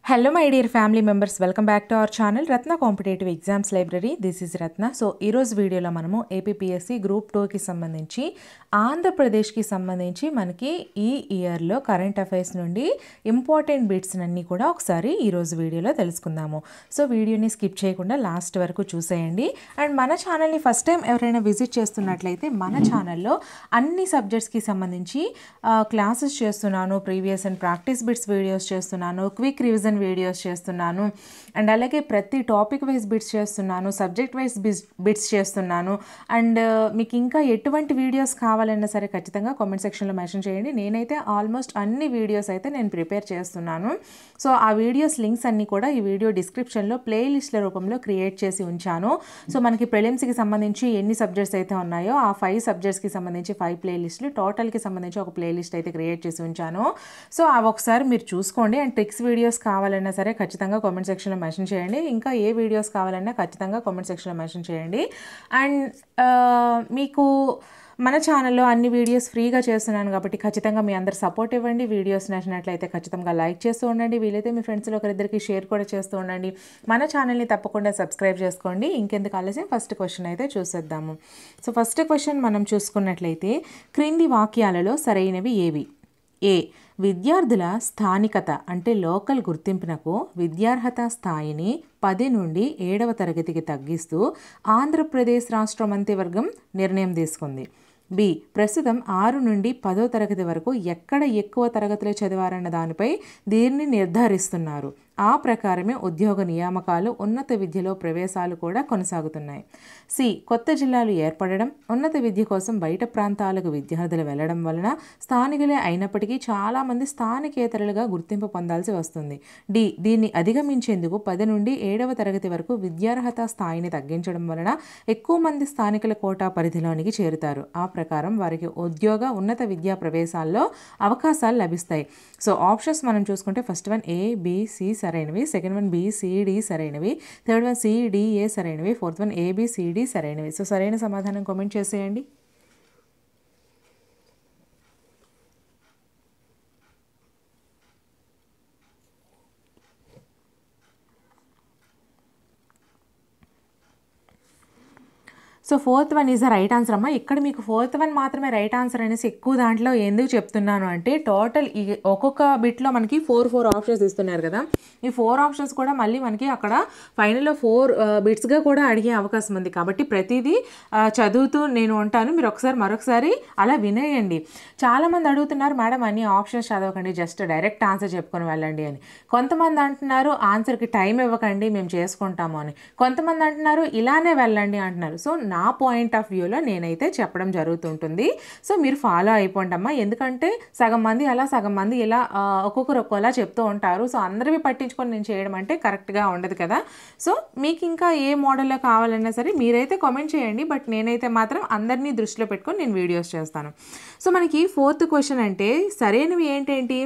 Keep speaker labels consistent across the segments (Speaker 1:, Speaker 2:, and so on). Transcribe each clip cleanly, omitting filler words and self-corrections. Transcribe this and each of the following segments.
Speaker 1: Hello my dear family members, welcome back to our channel Ratna Competitive Exams Library. This is Ratna. So ఈ రోజు వీడియోలో మనము APPSC group 2 కి సంబంధించి ఆంధ్రప్రదేశ్ కి సంబంధించి మనకి ఈ ఇయర్ లో కరెంట్ అఫైర్స్ నుండి ఇంపార్టెంట్ బిట్స్ అన్ని కూడా ఒకసారి ఈ రోజు వీడియోలో తెలుసుకుందాము. సో వీడియోని స్కిప్ చేయకుండా లాస్ట్ వరకు చూసేయండి. అండ్ మన ఛానల్ ని ఫస్ట్ టైం ఎవరైనా విజిట్ చేస్తున్నట్లయితే మన ఛానల్లో అన్ని సబ్జెక్ట్స్ కి సంబంధించి క్లాసెస్ చేస్తున్నాను, previous and practice bits videos చేస్తున్నాను, క్విక్ రివిజన్ వీడియోస్ చేస్తున్నాను, అండ్ అలాగే ప్రతి టాపిక్ వైజ్ బిట్స్ చేస్తున్నాను, సబ్జెక్ట్ వైజ్ బిట్స్ చేస్తున్నాను. అండ్ మీకు ఇంకా ఎటువంటి వీడియోస్ కావాలన్నా సరే ఖచ్చితంగా కామెంట్ సెక్షన్లో మెన్షన్ చేయండి. నేనైతే ఆల్మోస్ట్ అన్ని వీడియోస్ అయితే నేను ప్రిపేర్ చేస్తున్నాను. సో ఆ వీడియోస్ లింక్స్ అన్నీ కూడా ఈ వీడియో డిస్క్రిప్షన్లో ప్లేలిస్ట్ల రూపంలో క్రియేట్ చేసి ఉంచాను. సో మనకి ప్రిలిమ్స్కి సంబంధించి ఎన్ని సబ్జెక్ట్స్ అయితే ఉన్నాయో ఆ 5 సబ్జెక్ట్స్కి సంబంధించి 5 ప్లేలిస్టులు, టోటల్కి సంబంధించి ఒక ప్లేలిస్ట్ అయితే క్రియేట్ చేసి ఉంచాను. సో అవి ఒకసారి మీరు చూసుకోండి. అండ్ ట్రిక్స్ వీడియోస్ కావాలన్నా సరే ఖచ్చితంగా కామెంట్ సెక్షన్లో మెన్షన్ చేయండి. ఇంకా ఏ వీడియోస్ కావాలన్నా ఖచ్చితంగా కామెంట్ సెక్షన్లో మెన్షన్ చేయండి. అండ్ మీకు మన ఛానల్లో అన్ని వీడియోస్ ఫ్రీగా చేస్తున్నాను కాబట్టి ఖచ్చితంగా మీ అందరు సపోర్ట్ ఇవ్వండి. వీడియోస్ నచ్చినట్లయితే ఖచ్చితంగా లైక్ చేస్తూ ఉండండి. వీలైతే మీ ఫ్రెండ్స్లో ఒకరిద్దరికి షేర్ కూడా చేస్తూ ఉండండి. మన ఛానల్ని తప్పకుండా సబ్స్క్రైబ్ చేసుకోండి. ఇంకెందుకు ఆలస్యం, ఫస్ట్ క్వశ్చన్ అయితే చూసేద్దాము. సో ఫస్ట్ క్వశ్చన్ మనం చూసుకున్నట్లయితే క్రింది వాక్యాలలో సరైనవి ఏవి? ఏ, విద్యార్థుల స్థానికత అంటే లోకల్ గుర్తింపునకు విద్యార్హత స్థాయిని 10 నుండి 7వ తరగతికి తగ్గిస్తూ ఆంధ్రప్రదేశ్ రాష్ట్ర మంత్రివర్గం నిర్ణయం తీసుకుంది. బి, ప్రస్తుతం 6 నుండి 10వ తరగతి వరకు ఎక్కడ ఎక్కువ తరగతులు చదివారన్న దానిపై దీన్ని నిర్ధారిస్తున్నారు. ఆ ప్రకారమే ఉద్యోగ నియామకాలు, ఉన్నత విద్యలో ప్రవేశాలు కూడా కొనసాగుతున్నాయి. సి, కొత్త జిల్లాలు ఏర్పడడం, ఉన్నత విద్య కోసం బయట ప్రాంతాలకు విద్యార్థులు వెళ్లడం వలన స్థానికులే అయినప్పటికీ చాలామంది స్థానికేతరులుగా గుర్తింపు పొందాల్సి వస్తుంది. డి, దీన్ని అధిగమించేందుకు 10 నుండి 7వ తరగతి వరకు విద్యార్హత స్థాయిని తగ్గించడం వలన ఎక్కువ మంది స్థానికుల కోటా పరిధిలోనికి చేరుతారు. ఆ ప్రకారం వారికి ఉద్యోగ, ఉన్నత విద్యా ప్రవేశాల్లో అవకాశాలు లభిస్తాయి. సో ఆప్షన్స్ మనం చూసుకుంటే first one A, B, C సరైనవి, second one B, C, D సరైనవి, third one C, D, A సరైనవి, fourth one A, B, C, D సరైనవి. సో సరైన సమాధానం కామెంట్ చేసేయండి. So fourth one is the right answer అమ్మా. ఇక్కడ మీకు ఫోర్త్ వన్ మాత్రమే రైట్ ఆన్సర్ అనేసి ఎక్కువ దాంట్లో ఎందుకు చెప్తున్నాను అంటే టోటల్ ఈ ఒక్కొక్క బిట్లో మనకి 4 ఆప్షన్స్ ఇస్తున్నారు కదా. ఈ 4 ఆప్షన్స్ కూడా మళ్ళీ మనకి అక్కడ ఫైనల్లో 4 బిట్స్గా కూడా అడిగే అవకాశం ఉంది. కాబట్టి ప్రతిదీ చదువుతూ నేను ఉంటాను, మీరు మరొకసారి అలా వినేయండి. చాలామంది అడుగుతున్నారు మేడం అన్ని ఆప్షన్స్ చదవకండి, జస్ట్ డైరెక్ట్ ఆన్సర్ చెప్పుకొని వెళ్ళండి అని. కొంతమంది అంటున్నారు ఆన్సర్కి టైం ఇవ్వకండి మేము చేసుకుంటాము అని. కొంతమంది అంటున్నారు ఇలానే వెళ్ళండి అంటున్నారు. సో నా పాయింట్ ఆఫ్ వ్యూలో నేనైతే చెప్పడం జరుగుతుంటుంది. సో మీరు ఫాలో అయిపోండి అమ్మా. ఎందుకంటే సగం మంది అలా, సగం మంది ఇలా ఒక్కొక్కరు ఒక్కోలా చెప్తూ ఉంటారు. సో అందరివి పట్టించుకొని నేను చేయడం అంటే కరెక్ట్గా ఉండదు కదా. సో మీకు ఇంకా ఏ మోడల్లో కావాలన్నా సరే మీరైతే కామెంట్ చేయండి. బట్ నేనైతే మాత్రం అందరినీ దృష్టిలో పెట్టుకొని నేను వీడియోస్ చేస్తాను. సో మనకి ఫోర్త్ క్వశ్చన్ అంటే సరైనవి ఏంటేంటి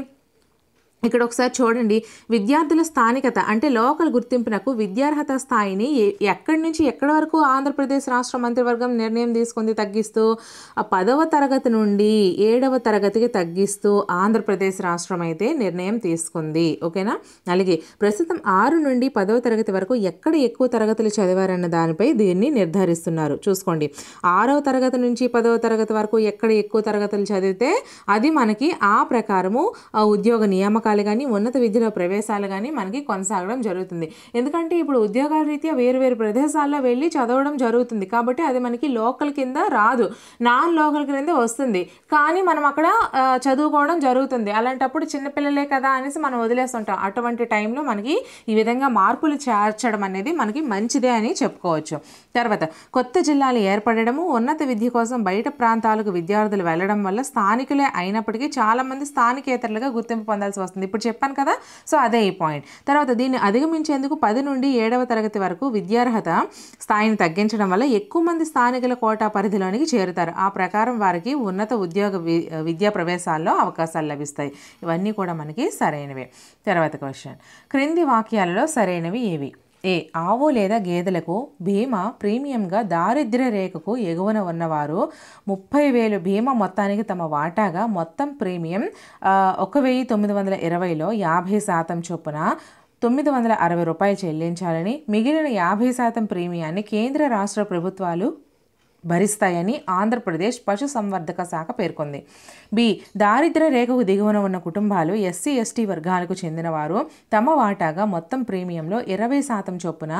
Speaker 1: ఇక్కడ ఒకసారి చూడండి. విద్యార్థుల స్థానికత అంటే లోకల్ గుర్తింపునకు విద్యార్హత స్థాయిని ఎక్కడి నుంచి ఎక్కడి వరకు ఆంధ్రప్రదేశ్ రాష్ట్ర మంత్రివర్గం నిర్ణయం తీసుకుంది తగ్గిస్తూ 10వ తరగతి నుండి 7వ తరగతికి తగ్గిస్తూ ఆంధ్రప్రదేశ్ రాష్ట్రం అయితే నిర్ణయం తీసుకుంది. ఓకేనా. అలాగే ప్రస్తుతం 6 నుండి 10వ తరగతి వరకు ఎక్కడ ఎక్కువ తరగతులు చదివారన్న దానిపై దీన్ని నిర్ధారిస్తున్నారు. చూసుకోండి, 6వ తరగతి నుంచి 10వ తరగతి వరకు ఎక్కడ ఎక్కువ తరగతులు చదివితే అది మనకి ఆ ప్రకారము ఉద్యోగ నియామకాలు కానీ ఉన్నత విద్యలో ప్రవేశాలు కానీ మనకి కొనసాగడం జరుగుతుంది. ఎందుకంటే ఇప్పుడు ఉద్యోగాల రీత్యా వేరు ప్రదేశాల్లో వెళ్ళి చదవడం జరుగుతుంది. కాబట్టి అది మనకి లోకల్ కింద రాదు, నాన్ లోకల్ కింద వస్తుంది. కానీ మనం అక్కడ చదువుకోవడం జరుగుతుంది. అలాంటప్పుడు చిన్నపిల్లలే కదా అనేసి మనం వదిలేస్తుంటాం. అటువంటి టైంలో మనకి ఈ విధంగా మార్పులు చేర్చడం అనేది మనకి మంచిదే అని చెప్పుకోవచ్చు. తర్వాత కొత్త జిల్లాలు ఏర్పడము, ఉన్నత విద్య కోసం బయట ప్రాంతాలకు విద్యార్థులు వెళ్ళడం వల్ల స్థానికులే అయినప్పటికీ చాలామంది స్థానికేతరులుగా గుర్తింపు పొందాల్సి వస్తుంది. ఇప్పుడు చెప్పాను కదా. సో అదే ఈ పాయింట్. తర్వాత దీన్ని అధిగమించేందుకు 10 నుండి 7వ తరగతి వరకు విద్యార్హత స్థాయిని తగ్గించడం వల్ల ఎక్కువ మంది స్థానికుల కోటా పరిధిలోనికి చేరుతారు. ఆ ప్రకారం వారికి ఉన్నత ఉద్యోగ విద్యా ప్రవేశాల్లో అవకాశాలు లభిస్తాయి. ఇవన్నీ కూడా మనకి సరైనవే. తర్వాత క్వశ్చన్, క్రింది వాక్యాలలో సరైనవి ఏవి? ఏ, ఆవు లేదా గేదెలకు బీమా ప్రీమియంగా దారిద్ర్య రేఖకు ఎగువన ఉన్నవారు 30,000 బీమా మొత్తానికి తమ వాటాగా మొత్తం ప్రీమియం 1,920లో 50% చొప్పున 960 చెల్లించాలని, మిగిలిన 50% ప్రీమియాన్ని కేంద్ర రాష్ట్ర ప్రభుత్వాలు భరిస్తాయని ఆంధ్రప్రదేశ్ పశుసంవర్ధక శాఖ పేర్కొంది. బి. దారిద్ర్య రేఖకు దిగువన ఉన్న కుటుంబాలు ఎస్సీ ఎస్టీ వర్గాలకు చెందినవారు తమ వాటాగా మొత్తం ప్రీమియంలో 20% చొప్పున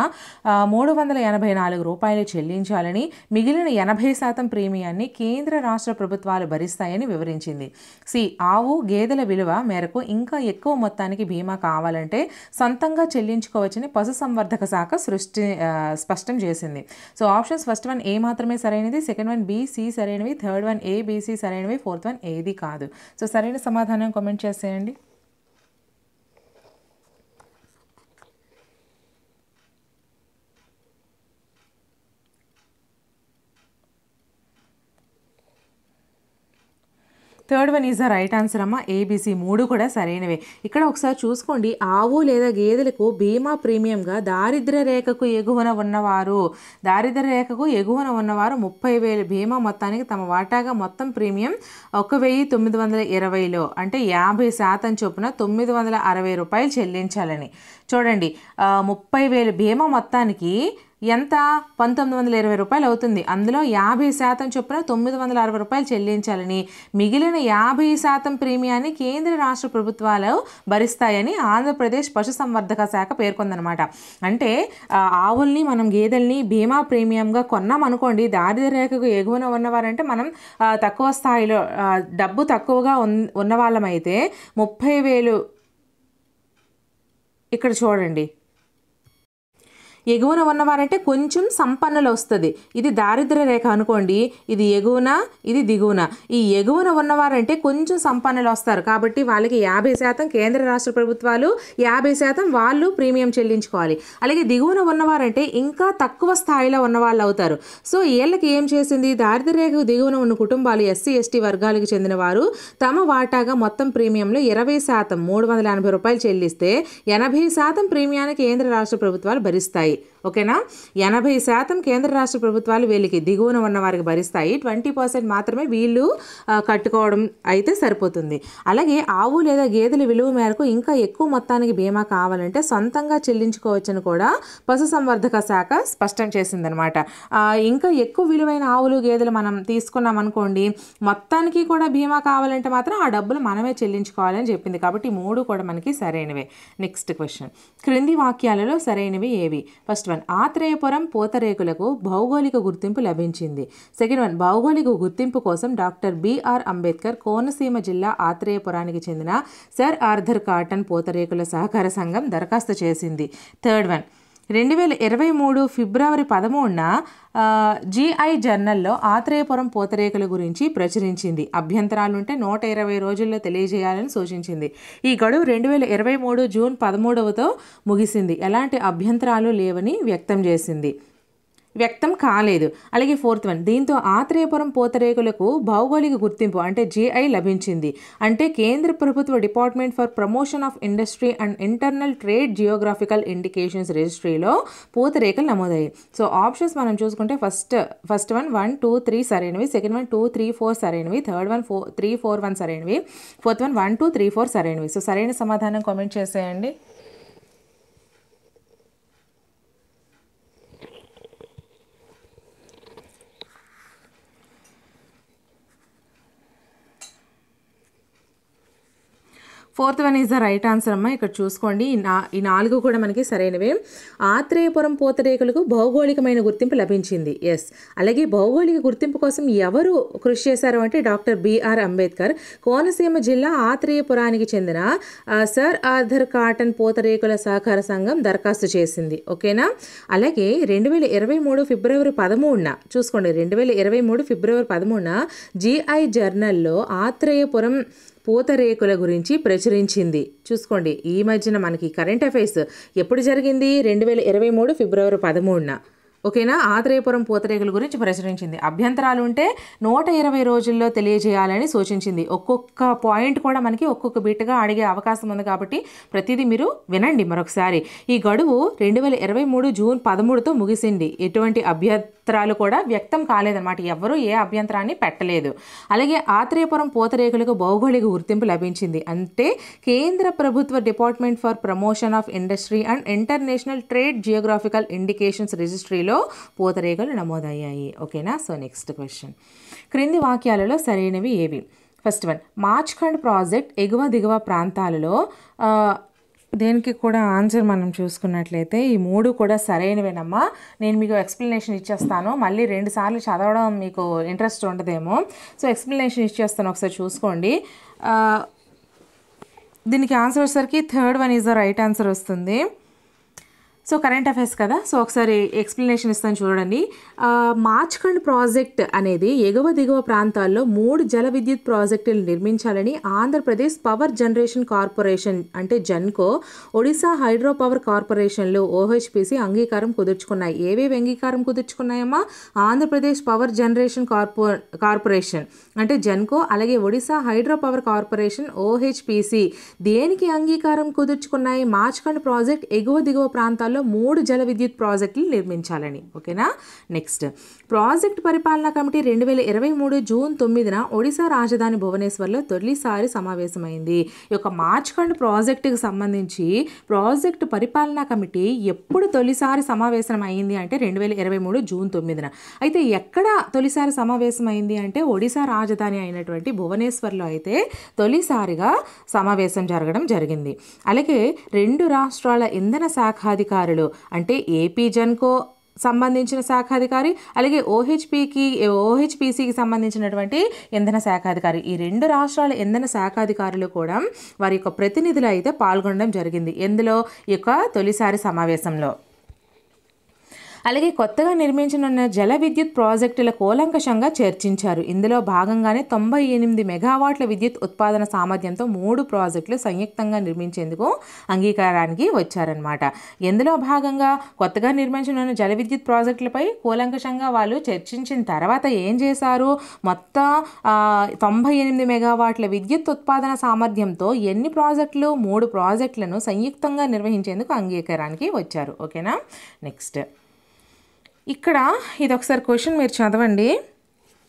Speaker 1: 384 రూపాయలు చెల్లించాలని, మిగిలిన 80% ప్రీమియాన్ని కేంద్ర రాష్ట్ర ప్రభుత్వాలు భరిస్తాయని వివరించింది. సి. ఆవు గేదెల విలువ మేరకు ఇంకా ఎక్కువ మొత్తానికి బీమా కావాలంటే సొంతంగా చెల్లించుకోవచ్చని పశుసంవర్ధక శాఖ స్పష్టం చేసింది. సో ఆప్షన్స్ ఫస్ట్ వన్ ఏ మాత్రమే సరైనది, సెకండ్ వన్ బి, సి సరైనవి, third one A, B, C సరైనవి, ఫోర్త్ వన్ ఏది కాదు. సో సరైన సమాధానం కామెంట్ చేసేయండి. Third one is the right answer అమ్మ. ఏబిసి 3 కూడా సరైనవే. ఇక్కడ ఒకసారి చూసుకోండి, ఆవు లేదా గేదెలకు బీమా ప్రీమియంగా దారిద్ర్య రేఖకు ఎగువన ఉన్నవారు 30,000 బీమా మొత్తానికి తమ వాటాగా మొత్తం ప్రీమియం 1,920లో అంటే 50% చొప్పున 960 రూపాయలు చెల్లించాలని. చూడండి, 30,000 బీమా మొత్తానికి ఎంత 1920 రూపాయలు అవుతుంది. అందులో 50% చొప్పున 960 రూపాయలు చెల్లించాలని, మిగిలిన 50% ప్రీమియాన్ని కేంద్ర రాష్ట్ర ప్రభుత్వాలు భరిస్తాయని ఆంధ్రప్రదేశ్ పశుసంవర్ధక శాఖ పేర్కొందనమాట. అంటే ఆవుల్ని మనం గేదెల్ని బీమా ప్రీమియంగా కొన్నాం అనుకోండి, దారిద్ర్య రేఖకు ఎగువన ఉన్నవారంటే మనం తక్కువ స్థాయిలో డబ్బు తక్కువగా ఉన్న వాళ్ళమైతే 30,000 ఇక్కడ చూడండి, ఎగువన ఉన్నవారంటే కొంచెం సంపన్నులు వస్తుంది. ఇది దారిద్ర్య రేఖ అనుకోండి, ఇది ఎగువన, ఇది దిగువన. ఈ ఎగువన ఉన్నవారంటే కొంచెం సంపన్నులు వస్తారు కాబట్టి వాళ్ళకి 50% కేంద్ర రాష్ట్ర ప్రభుత్వాలు, 50% వాళ్ళు ప్రీమియం చెల్లించుకోవాలి. అలాగే దిగువన ఉన్నవారంటే ఇంకా తక్కువ స్థాయిలో ఉన్నవాళ్ళు అవుతారు. సో వీళ్ళకి ఏం చేసింది, దారిద్ర్య రేఖకు దిగువన ఉన్న కుటుంబాలు ఎస్సీ ఎస్టీ వర్గాలకు చెందిన వారు తమ వాటాగా మొత్తం ప్రీమియంలో 20% 380 రూపాయలు చెల్లిస్తే 80% ప్రీమియాన్ని కేంద్ర రాష్ట్ర ప్రభుత్వాలు భరిస్తాయి. ఓకేనా, 80% కేంద్ర రాష్ట్ర ప్రభుత్వాలు వీళ్ళకి దిగువన ఉన్న వారికి భరిస్తాయి, 20% మాత్రమే వీళ్ళు కట్టుకోవడం అయితే సరిపోతుంది. అలాగే ఆవు లేదా గేదెల విలువ మేరకు ఇంకా ఎక్కువ మొత్తానికి బీమా కావాలంటే సొంతంగా చెల్లించుకోవచ్చని కూడా పశుసంవర్ధక శాఖ స్పష్టం చేసిందనమాట. ఇంకా ఎక్కువ విలువైన ఆవులు గేదెలు మనం తీసుకున్నాం అనుకోండి, మొత్తానికి కూడా బీమా కావాలంటే మాత్రం ఆ డబ్బులు మనమే చెల్లించుకోవాలని చెప్పింది. కాబట్టి 3 కూడా మనకి సరైనవే. నెక్స్ట్ క్వశ్చన్, క్రింది వాక్యాలలో సరైనవి ఏవి? ఫస్ట్ వన్, ఆత్రేయపురం పూతరేకులకు భౌగోళిక గుర్తింపు లభించింది. సెకండ్ వన్, భౌగోళిక గుర్తింపు కోసం డాక్టర్ బిఆర్ అంబేద్కర్ కోనసీమ జిల్లా ఆత్రేయపురానికి చెందిన సర్ ఆర్థర్ కాటన్ పూతరేకుల సహకార సంఘం దరఖాస్తు చేసింది. థర్డ్ వన్, 2023 ఫిబ్రవరి 13న GI జర్నల్లో ఆత్రేయపురం పూతరేకుల గురించి ప్రచురించింది. అభ్యంతరాలుంటే 120 రోజుల్లో తెలియజేయాలని సూచించింది. ఈ గడువు 2023 జూన్ 13తో ముగిసింది. ఎలాంటి అభ్యంతరాలు లేవని వ్యక్తం కాలేదు. అలాగే ఫోర్త్ వన్, దీంతో ఆత్రేయపురం పూతరేకులకు భౌగోళిక గుర్తింపు అంటే GI లభించింది. అంటే కేంద్ర ప్రభుత్వ department for promotion of industry and internal trade geographical indications రిజిస్ట్రీలో పూతరేకులు నమోదయ్యాయి. సో ఆప్షన్స్ మనం చూసుకుంటే ఫస్ట్ వన్ 1, 2, 3 సరైనవి, సెకండ్ వన్ 2, 3, 4 సరైనవి, థర్డ్ వన్ 3, 4, 1 సరైనవి, ఫోర్త్ వన్ 1, 2, 3, 4 సరైనవి. సో సరైన సమాధానం కామెంట్ చేసేయండి. Fourth one is the right answer అమ్మ. ఇక్కడ చూసుకోండి, ఈ 4 కూడా మనకి సరైనవే. ఆత్రేయపురం పూతరేకులకు భౌగోళికమైన గుర్తింపు లభించింది. ఎస్. అలాగే భౌగోళిక గుర్తింపు కోసం ఎవరు కృషి చేశారు అంటే డాక్టర్ బిఆర్ అంబేద్కర్ కోనసీమ జిల్లా ఆత్రేయపురానికి చెందిన సర్ ఆర్థర్ కాటన్ పూతరేకుల సహకార సంఘం దరఖాస్తు చేసింది. ఓకేనా. అలాగే 2023 ఫిబ్రవరి 13న చూసుకోండి, 2023 ఫిబ్రవరి 13న GI జర్నల్లో ఆత్రేయపురం పూతరేకుల గురించి ప్రచురించింది. చూసుకోండి, ఈ మధ్యన మనకి కరెంట్ అఫైర్స్ ఎప్పుడు జరిగింది? 2023 ఫిబ్రవరి 13న. ఓకేనా. ఆత్రేయపురం పూతరేకుల గురించి ప్రచురించింది. అభ్యంతరాలు ఉంటే 120 రోజుల్లో తెలియజేయాలని సూచించింది. ఒక్కొక్క పాయింట్ కూడా మనకి ఒక్కొక్క బిట్గా అడిగే అవకాశం ఉంది కాబట్టి ప్రతిదీ మీరు వినండి మరొకసారి. ఈ గడువు 2023 జూన్ 13తో ముగిసింది. ఎటువంటి అభ్యంతరాలు కూడా వ్యక్తం కాలేదన్నమాట. ఎవరు ఏ అభ్యంతరాన్ని పెట్టలేదు. అలాగే ఆత్రేయపురం పూతరేకులకు భౌగోళిక గుర్తింపు లభించింది. అంటే కేంద్ర ప్రభుత్వ department for promotion of industry and international trade geographical indications రిజిస్ట్రీలో పూతరేకులు నమోదయ్యాయి. ఓకేనా. సో నెక్స్ట్ క్వశ్చన్, క్రింది వాక్యాలలో సరైనవి ఏవి? ఫస్ట్ వన్, మార్చ్ఖండ్ ప్రాజెక్ట్ ఎగువ దిగువ ప్రాంతాలలో దేనికి కూడా ఆన్సర్ మనం చూసుకున్నట్లయితే ఈ 3 కూడా సరైనవేనమ్మా. నేను మీకు ఎక్స్ప్లెనేషన్ ఇచ్చేస్తాను, మళ్ళీ 2 సార్లు చదవడం మీకు ఇంట్రెస్ట్ ఉండదేమో. సో ఎక్స్ప్లెనేషన్ ఇచ్చేస్తాను, ఒకసారి చూసుకోండి. దీనికి ఆన్సర్ వచ్చేసరికి third one is the right answer వస్తుంది. సో కరెంట్ అఫైర్స్ కదా, సో ఒకసారి ఎక్స్ప్లెనేషన్ ఇస్తాను చూడండి. మార్చ్ఖండ్ ప్రాజెక్ట్ అనేది ఎగువ దిగువ ప్రాంతాల్లో 3 జల విద్యుత్ ప్రాజెక్టులు నిర్మించాలని ఆంధ్రప్రదేశ్ పవర్ జనరేషన్ కార్పొరేషన్ అంటే జెన్కో, ఒడిశా హైడ్రో పవర్ కార్పొరేషన్లు ఓహెచ్పిసి అంగీకారం కుదుర్చుకున్నాయి. ఏవేవి అంగీకారం కుదుర్చుకున్నాయమ్మా? ఆంధ్రప్రదేశ్ పవర్ జనరేషన్ కార్పొరేషన్ అంటే జెన్కో, అలాగే ఒడిశా హైడ్రో పవర్ కార్పొరేషన్ ఓహెచ్పిసి దేనికి అంగీకారం కుదుర్చుకున్నాయి? మార్చ్ఖండ్ ప్రాజెక్ట్ ఎగువ దిగువ ప్రాంతాల్లో 3 జల విద్యుత్ ప్రాజెక్టులు నిర్మించాలని. ఓకేనా. నెక్స్ట్, ప్రాజెక్ట్ పరిపాలనా కమిటీ 2023 జూన్ 9న ఒడిశా రాజధాని భువనేశ్వర్లో తొలిసారి సమావేశమైంది. ఈ యొక్క మార్చ్ఖండ్ ప్రాజెక్టుకి సంబంధించి ప్రాజెక్టు పరిపాలనా కమిటీ ఎప్పుడు తొలిసారి సమావేశం అయింది అంటే 2023 జూన్ 9న. అయితే ఎక్కడ తొలిసారి సమావేశం అయింది అంటే ఒడిశా రాజధాని అయినటువంటి భువనేశ్వర్లో అయితే తొలిసారిగా సమావేశం జరగడం జరిగింది. అలాగే 2 రాష్ట్రాల ఇంధన శాఖాధికారులు అంటే ఏపీ జెన్కో సంబంధించిన శాఖాధికారి, అలాగే ఓహెచ్పిసికి సంబంధించినటువంటి ఇంధన శాఖాధికారి, ఈ 2 రాష్ట్రాల ఇంధన శాఖాధికారులు కూడా వారి యొక్క ప్రతినిధులు అయితే పాల్గొనడం జరిగింది. ఎందులో? ఈ యొక్క తొలిసారి సమావేశంలో. అలాగే కొత్తగా నిర్మించనున్న జల విద్యుత్ ప్రాజెక్టుల కూలంకషంగా చర్చించారు. ఇందులో భాగంగానే 98 మెగావాట్ల విద్యుత్ ఉత్పాదన సామర్థ్యంతో 3 ప్రాజెక్టులు సంయుక్తంగా నిర్మించేందుకు అంగీకారానికి వచ్చారనమాట. ఇందులో భాగంగా కొత్తగా నిర్మించనున్న జల విద్యుత్ ప్రాజెక్టులపై కూలంకషంగా వాళ్ళు చర్చించిన తర్వాత ఏం చేశారు? మొత్తం 98 మెగావాట్ల విద్యుత్ ఉత్పాదన సామర్థ్యంతో ఎన్ని ప్రాజెక్టులు? 3 ప్రాజెక్టులను సంయుక్తంగా నిర్వహించేందుకు అంగీకారానికి వచ్చారు. ఓకేనా. నెక్స్ట్, ఇక్కడ ఇది ఒకసారి క్వశ్చన్ మీరు చదవండి.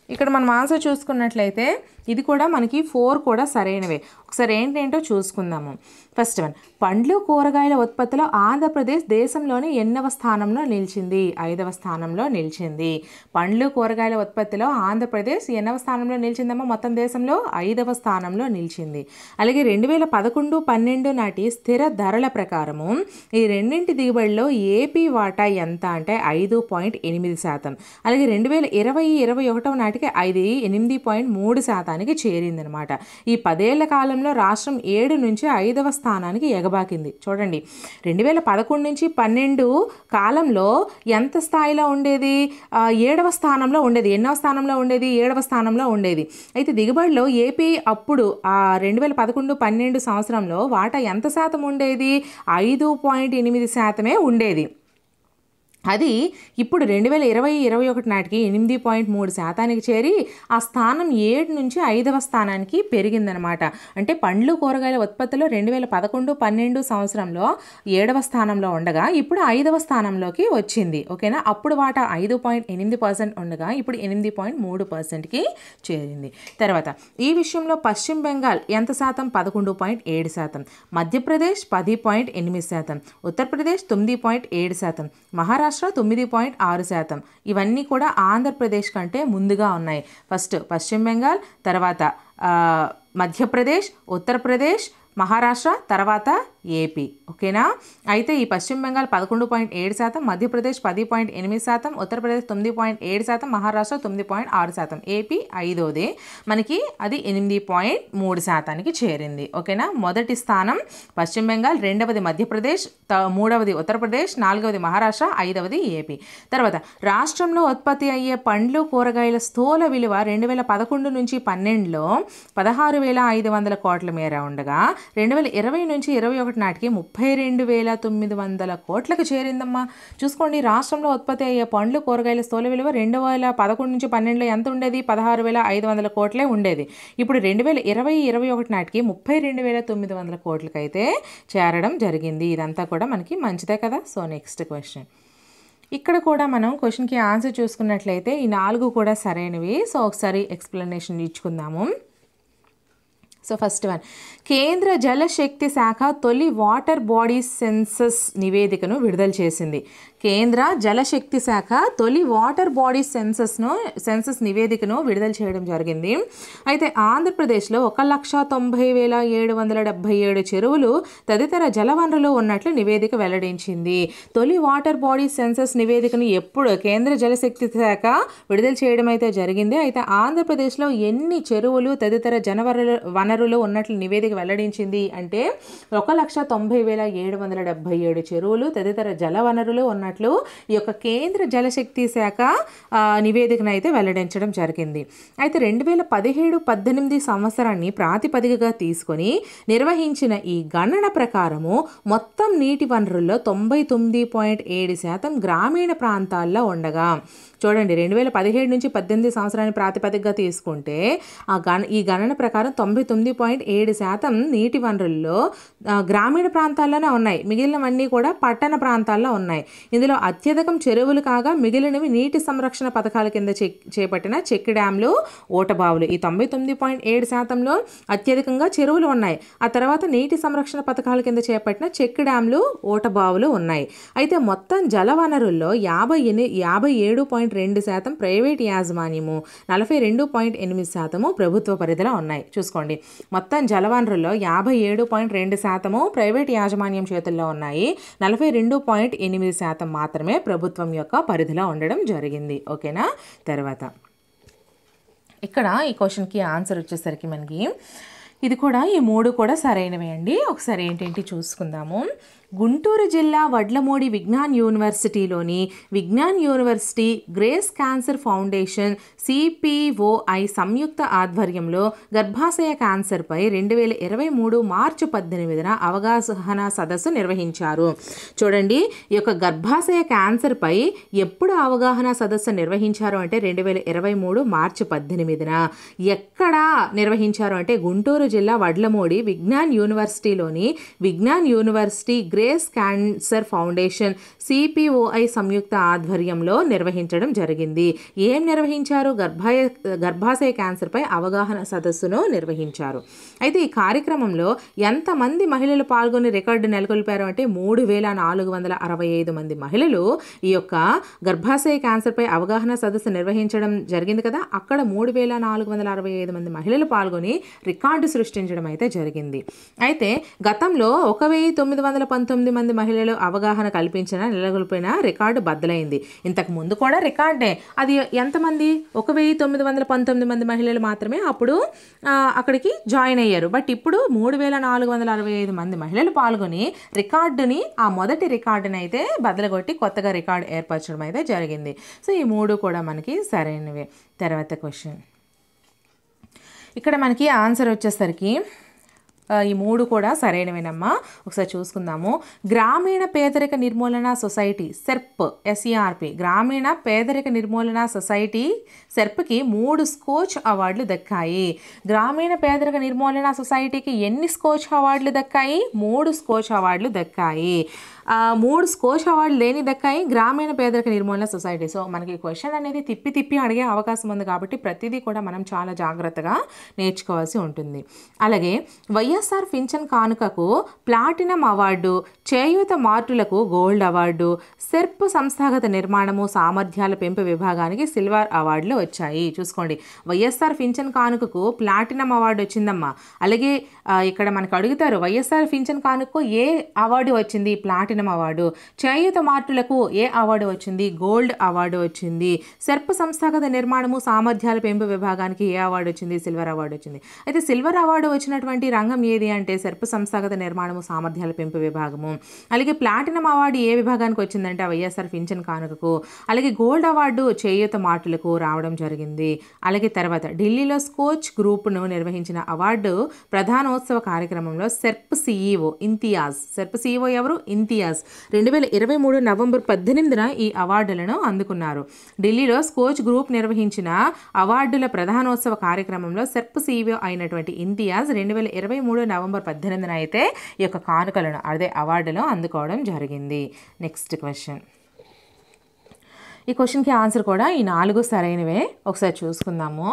Speaker 1: ఇక్కడ మనం ఆన్సర్ చూసుకున్నట్లయితే ఇది కూడా మనకి 4 కూడా సరైనవే. ఒకసారి ఏంటేంటో చూసుకుందాము. ఫస్ట్ వన్, పండ్లు కూరగాయల ఉత్పత్తిలో ఆంధ్రప్రదేశ్ దేశంలోని ఎన్నవ స్థానంలో నిలిచింది? 5వ స్థానంలో నిలిచింది. పండ్లు కూరగాయల ఉత్పత్తిలో ఆంధ్రప్రదేశ్ ఎన్నవ స్థానంలో నిలిచిందమ్మా? మొత్తం దేశంలో 5వ స్థానంలో నిలిచింది. అలాగే 2011-12 నాటి స్థిర ధరల ప్రకారము ఈ రెండింటి దిగుబడిలో ఏపీ వాటా ఎంత అంటే 5.8%. అలాగే 2020-21 నాటికి 8.3% చేరిందనమాట. ఈ 10 ఏళ్ల కాలంలో రాష్ట్రం 7 నుంచి 5వ స్థానానికి ఎగబాకింది. చూడండి, 2011 నుంచి 12 కాలంలో ఎంత స్థాయిలో ఉండేది? 7వ స్థానంలో ఉండేది. ఎన్నవ స్థానంలో ఉండేది? 7వ స్థానంలో ఉండేది. అయితే దిగుబడిలో ఏపీ అప్పుడు 2011-12 సంవత్సరంలో వాటా ఎంత శాతం ఉండేది? 5.8% ఉండేది. అది ఇప్పుడు 2020-21 నాటికి 8.3% చేరి ఆ స్థానం 7 నుంచి 5వ స్థానానికి పెరిగిందనమాట. అంటే పండ్లు కూరగాయల ఉత్పత్తిలో 2011-12 సంవత్సరంలో 7వ స్థానంలో ఉండగా ఇప్పుడు 5వ స్థానంలోకి వచ్చింది. ఓకేనా. అప్పుడు వాటా 5.8% ఉండగా ఇప్పుడు 8.3%కి చేరింది. తర్వాత ఈ విషయంలో పశ్చిమ బెంగాల్ ఎంత శాతం? 11.7%, మధ్యప్రదేశ్ 10.8%, ఉత్తరప్రదేశ్ 9.7%, మహారాష్ట్ర 9.6%. ఇవన్నీ కూడా ఆంధ్రప్రదేశ్ కంటే ముందుగా ఉన్నాయి. ఫస్ట్ పశ్చిమ బెంగాల్, తర్వాత మధ్యప్రదేశ్, ఉత్తరప్రదేశ్, మహారాష్ట్ర, తర్వాత ఏపీ. ఓకేనా. అయితే ఈ పశ్చిమ బెంగాల్ 11.7%, మధ్యప్రదేశ్ 10.8%, ఉత్తరప్రదేశ్ 9.7%, మహారాష్ట్ర 9.6%, ఏపీ 5వది, మనకి అది 8.3%కి చేరింది. ఓకేనా. మొదటి స్థానం పశ్చిమ బెంగాల్, 2వది మధ్యప్రదేశ్, 3వది ఉత్తరప్రదేశ్, 4వది మహారాష్ట్ర, 5వది ఏపీ. తర్వాత రాష్ట్రంలో ఉత్పత్తి అయ్యే పండ్లు కూరగాయల స్థూల విలువ 2011 నుంచి 12లో 16,500 కోట్ల మేర ఉండగా 2020 నుంచి 21 నాటికి 32,900 కోట్లకు చేరిందమ్మా. చూసుకోండి, రాష్ట్రంలో ఉత్పత్తి అయ్యే పండ్లు కూరగాయల స్థూల విలువ 2011 నుంచి 12లో ఎంత ఉండేది? 16,500 కోట్లే ఉండేది. ఇప్పుడు 2020-21 నాటికి 32,900 కోట్లకైతే చేరడం జరిగింది. ఇదంతా కూడా మనకి మంచిదే కదా. సో నెక్స్ట్ క్వశ్చన్, ఇక్కడ కూడా మనం క్వశ్చన్కి ఆన్సర్ చూసుకున్నట్లయితే ఈ 4 కూడా సరైనవి. సో ఒకసారి ఎక్స్ప్లెనేషన్ ఇచ్చుకుందాము. సో ఫస్ట్ వన్, కేంద్ర జలశక్తి శాఖ తొలి వాటర్ బాడీ సెన్సస్ నివేదికను విడుదల చేసింది. కేంద్ర జలశక్తి శాఖ తొలి వాటర్ బాడీ సెన్సస్ నివేదికను విడుదల చేయడం జరిగింది. అయితే ఆంధ్రప్రదేశ్లో 1,90,777 చెరువులు తదితర జలవనరులు ఉన్నట్లు నివేదిక వెల్లడించింది. తొలి వాటర్ బాడీ సెన్సస్ నివేదికను ఎప్పుడు కేంద్ర జలశక్తి శాఖ విడుదల చేయడం అయితే జరిగింది. అయితే ఆంధ్రప్రదేశ్లో ఎన్ని చెరువులు తదితర వనరులు ఉన్నట్లు నివేదిక వెల్లడించింది అంటే 1,90,777 చెరువులు తదితర జలవనరులు ఉన్నట్లు ఈ యొక్క కేంద్ర జలశక్తి శాఖ నివేదికను అయితే వెల్లడించడం జరిగింది. అయితే 2017-18 సంవత్సరాన్ని ప్రాతిపదికగా తీసుకొని నిర్వహించిన ఈ గణన ప్రకారము మొత్తం నీటి వనరుల్లో 99.7% గ్రామీణ ప్రాంతాల్లో ఉండగా, చూడండి 2017 నుంచి 18 సంవత్సరాన్ని ప్రాతిపదికగా తీసుకుంటే ఈ గణన ప్రకారం 99.7% నీటి వనరుల్లో గ్రామీణ ప్రాంతాల్లోనే ఉన్నాయి. మిగిలినవన్నీ కూడా పట్టణ ప్రాంతాల్లో ఉన్నాయి. ఇందులో అత్యధికం చెరువులు కాగా మిగిలినవి నీటి సంరక్షణ పథకాల కింద చేపట్టిన చెక్ డ్యాంలు, ఓటబావులు. ఈ 99.7%లో అత్యధికంగా చెరువులు ఉన్నాయి. ఆ తర్వాత నీటి సంరక్షణ పథకాల కింద చేపట్టిన చెక్ డ్యాంలు, ఓటబావులు ఉన్నాయి. అయితే మొత్తం జల వనరుల్లో 57.2% ప్రైవేట్ యాజమాన్యము, 42.8% ప్రభుత్వ పరిధిలో ఉన్నాయి. చూసుకోండి, మొత్తం జలవనరుల్లో 57.2% ప్రైవేట్ యాజమాన్యం చేతుల్లో ఉన్నాయి, 42.8% మాత్రమే ప్రభుత్వం యొక్క పరిధిలో ఉండడం జరిగింది. ఓకేనా. తర్వాత ఇక్కడ ఈ క్వశ్చన్కి ఆన్సర్ వచ్చేసరికి మనకి ఇది కూడా ఈ 3 కూడా సరైనవే అండి. ఒకసారి ఏంటేంటి చూసుకుందాము. గుంటూరు జిల్లా వడ్లమూడి విజ్ఞాన్ యూనివర్సిటీలోని Vignan university Grace cancer foundation CPOI సంయుక్త ఆధ్వర్యంలో గర్భాశయ క్యాన్సర్పై 2023 మార్చి 18న అవగాహన సదస్సు నిర్వహించారు. చూడండి, ఈ యొక్క గర్భాశయ క్యాన్సర్పై ఎప్పుడు అవగాహన సదస్సు నిర్వహించారు అంటే 2023 మార్చి 18న. ఎక్కడ నిర్వహించారు అంటే గుంటూరు జిల్లా వడ్లమూడి విజ్ఞాన్ యూనివర్సిటీలోని Vignan university Grace cancer foundation CPOI సంయుక్త ఆధ్వర్యంలో నిర్వహించడం జరిగింది. ఏం నిర్వహించారు? గర్భాశయ క్యాన్సర్పై అవగాహన సదస్సును నిర్వహించారు. అయితే ఈ కార్యక్రమంలో ఎంతమంది మహిళలు పాల్గొని రికార్డు నెలకొల్పారు అంటే 3,465 మంది మహిళలు ఈ యొక్క గర్భాశయ క్యాన్సర్పై అవగాహన సదస్సు నిర్వహించడం జరిగింది కదా. అక్కడ 3,465 మంది మహిళలు పాల్గొని రికార్డు సృష్టించడం అయితే జరిగింది. అయితే గతంలో 1,919 మంది మహిళలు అవగాహన కల్పించిన నెలకొల్పిన రికార్డు బద్దలైంది. ఇంతకు ముందు కూడా రికార్డే. అది ఎంతమంది? 1,919 మంది మహిళలు మాత్రమే అప్పుడు అక్కడికి జాయిన్ అయ్యారు. బట్ ఇప్పుడు 3,465 మంది మహిళలు పాల్గొని రికార్డుని, ఆ మొదటి రికార్డుని అయితే బద్దలగొట్టి కొత్తగా రికార్డు ఏర్పరచడం అయితే జరిగింది. సో ఈ 3 కూడా మనకి సరైనవే. తర్వాత క్వశ్చన్, ఇక్కడ మనకి ఆన్సర్ వచ్చేసరికి ఈ 3 కూడా సరైనవేనమ్మా. ఒకసారి చూసుకుందాము. గ్రామీణ పేదరిక నిర్మూలన సొసైటీ SERP గ్రామీణ పేదరిక నిర్మూలన సొసైటీ SERPకి 3 స్కోచ్ అవార్డులు దక్కాయి. గ్రామీణ పేదరిక నిర్మూలన సొసైటీకి ఎన్ని స్కోచ్ అవార్డులు దక్కాయి? 3 స్కోచ్ అవార్డులు దక్కాయి. 3 స్కోచ్ అవార్డులు దేని దక్కాయి? గ్రామీణ పేదరిక నిర్మూలన సొసైటీ. సో మనకి క్వశ్చన్ అనేది తిప్పి అడిగే అవకాశం ఉంది కాబట్టి ప్రతిదీ కూడా మనం చాలా జాగ్రత్తగా నేర్చుకోవాల్సి ఉంటుంది. అలాగే వైఎస్ఆర్ పింఛన్ కానుకకు ప్లాటినం అవార్డు, చేయూత మార్టులకు గోల్డ్ అవార్డు, SERP సంస్థాగత నిర్మాణము సామర్థ్యాల పెంపు విభాగానికి సిల్వర్ అవార్డులు వచ్చాయి. చూసుకోండి, వైఎస్ఆర్ పింఛన్ కానుకకు ప్లాటినం అవార్డు వచ్చిందమ్మా. అలాగే ఇక్కడ మనకు అడుగుతారు వైఎస్ఆర్ పింఛన్ కానుకకు ఏ అవార్డు వచ్చింది? Platinum award. చేయూత మార్టులకు ఏ అవార్డు వచ్చింది? గోల్డ్ అవార్డు వచ్చింది. SERP సంస్థాగత నిర్మాణము సామర్థ్యాల పెంపు విభాగానికి ఏ అవార్డు వచ్చింది? సిల్వర్ అవార్డు వచ్చింది. అయితే సిల్వర్ అవార్డు వచ్చినటువంటి రంగం ఏది అంటే SERP సంస్థాగత నిర్మాణము సామర్థ్యాల పెంపు విభాగము. అలాగే ప్లాటినం అవార్డు ఏ విభాగానికి వచ్చిందంటే వైఎస్ఆర్ పింఛన్ కానుకకు. అలాగే గోల్డ్ అవార్డు చేయూత మార్టులకు రావడం జరిగింది. అలాగే తర్వాత ఢిల్లీలో స్కోచ్ గ్రూప్ను నిర్వహించిన అవార్డు ప్రధానోత్సవ కార్యక్రమంలో SERP CEO Imtiaz, SERP CEO ఎవరు? ఇంతియాజ్ 2023 నవంబర్ 18న ఈ అవార్డులను అందుకున్నారు. ఢిల్లీలో స్కోచ్ గ్రూప్ నిర్వహించిన అవార్డుల ప్రధానోత్సవ కార్యక్రమంలో SERP CEO అయినటువంటి ఇంతియాజ్ 2023 నవంబర్ 18న అయితే ఈ యొక్క కానుకలను అదే అవార్డులను అందుకోవడం జరిగింది. నెక్స్ట్ క్వశ్చన్, ఈ క్వశ్చన్కి ఆన్సర్ కూడా ఈ 4 సరైనవే. ఒకసారి చూసుకుందాము.